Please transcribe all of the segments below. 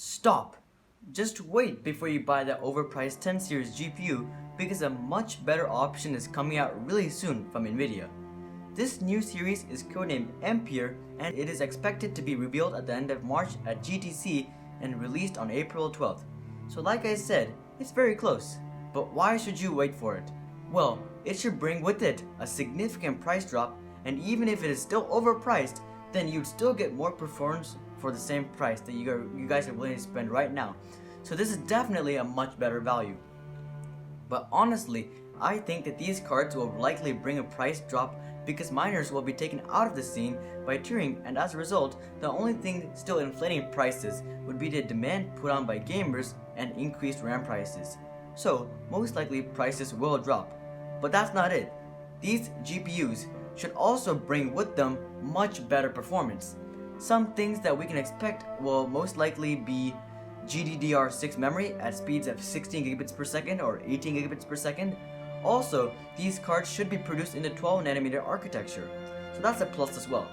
Stop! Just wait before you buy that overpriced 10 series GPU because a much better option is coming out really soon from Nvidia. This new series is codenamed Ampere and it is expected to be revealed at the end of March at GTC and released on April 12th. So like I said, it's very close. But why should you wait for it? Well, it should bring with it a significant price drop, and even if it is still overpriced, then you'd still get more performance for the same price that you guys are willing to spend right now. So this is definitely a much better value. But honestly, I think that these cards will likely bring a price drop because miners will be taken out of the scene by Turing, and as a result, the only thing still inflating prices would be the demand put on by gamers and increased RAM prices. So most likely prices will drop. But that's not it. These GPUs should also bring with them much better performance. Some things that we can expect will most likely be GDDR6 memory at speeds of 16 gigabits per second or 18 gigabits per second. Also, these cards should be produced in the 12nm architecture, so that's a plus as well.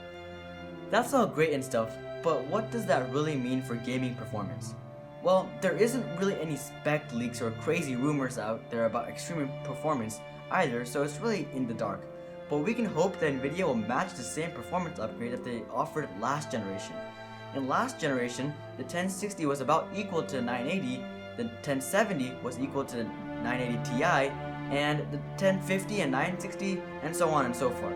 That's all great and stuff, but what does that really mean for gaming performance? Well, there isn't really any spec leaks or crazy rumors out there about extreme performance either, so it's really in the dark. But we can hope that Nvidia will match the same performance upgrade that they offered last generation. In last generation, the 1060 was about equal to 980, the 1070 was equal to 980 Ti, and the 1050 and 960, and so on and so forth.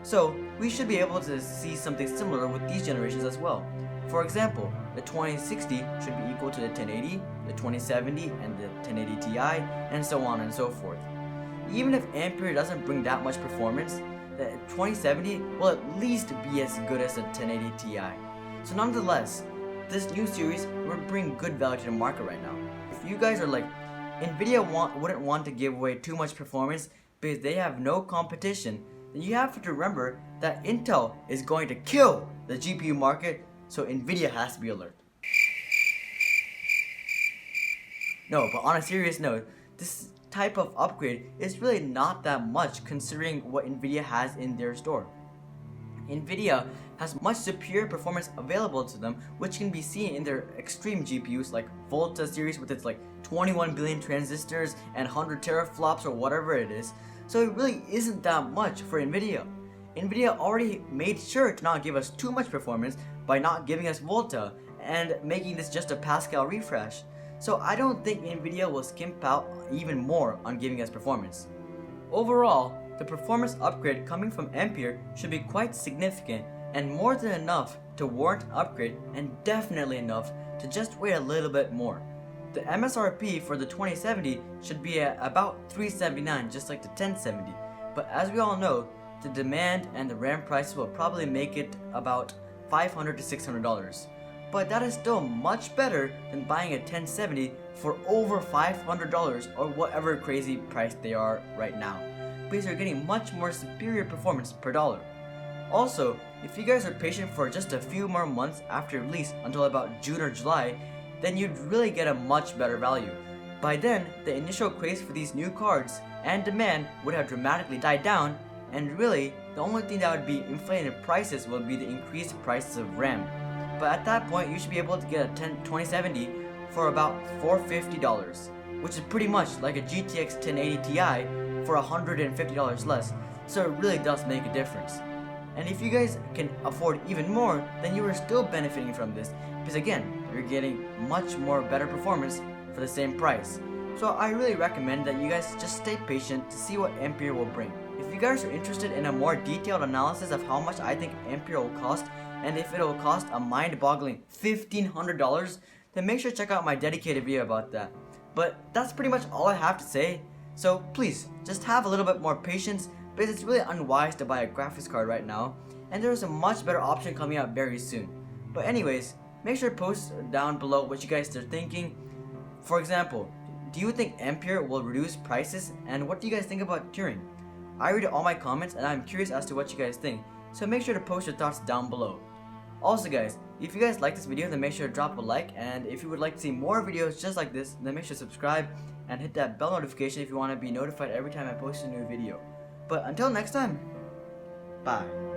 So, we should be able to see something similar with these generations as well. For example, the 2060 should be equal to the 1080, the 2070, and the 1080 Ti, and so on and so forth. Even if Ampere doesn't bring that much performance, the 2070 will at least be as good as the 1080 Ti. So nonetheless, this new series would bring good value to the market right now. If you guys are like, Nvidia wouldn't want to give away too much performance because they have no competition, then you have to remember that Intel is going to kill the GPU market, so Nvidia has to be alert. No, but on a serious note, this type of upgrade is really not that much considering what Nvidia has in their store. Nvidia has much superior performance available to them, which can be seen in their extreme GPUs like Volta series with its like 21 billion transistors and 100 teraflops or whatever it is. So it really isn't that much for Nvidia. Nvidia already made sure to not give us too much performance by not giving us Volta and making this just a Pascal refresh. So I don't think Nvidia will skimp out even more on giving us performance. Overall, the performance upgrade coming from Ampere should be quite significant and more than enough to warrant an upgrade, and definitely enough to just wait a little bit more. The MSRP for the 2070 should be at about $379 just like the 1070, but as we all know, the demand and the RAM prices will probably make it about $500 to $600. But that is still much better than buying a 1070 for over $500 or whatever crazy price they are right now, because you're getting much more superior performance per dollar. Also, if you guys are patient for just a few more months after release until about June or July, then you'd really get a much better value. By then, the initial craze for these new cards and demand would have dramatically died down, and really, the only thing that would be inflating prices would be the increased prices of RAM. But at that point, you should be able to get a 2070 for about $450, which is pretty much like a GTX 1080 Ti for $150 less, so it really does make a difference. And if you guys can afford even more, then you are still benefiting from this, because again, you're getting much more better performance for the same price. So I really recommend that you guys just stay patient to see what Ampere will bring. If you guys are interested in a more detailed analysis of how much I think Ampere will cost, and if it will cost a mind-boggling $1,500, then make sure to check out my dedicated video about that. But that's pretty much all I have to say, so please, just have a little bit more patience, because it's really unwise to buy a graphics card right now, and there is a much better option coming out very soon. But anyways, make sure to post down below what you guys are thinking. For example, do you think Ampere will reduce prices, and what do you guys think about Turing? I read all my comments and I'm curious as to what you guys think, so make sure to post your thoughts down below. Also guys, if you guys like this video, then make sure to drop a like, and if you would like to see more videos just like this, then make sure to subscribe and hit that bell notification if you want to be notified every time I post a new video. But until next time, bye.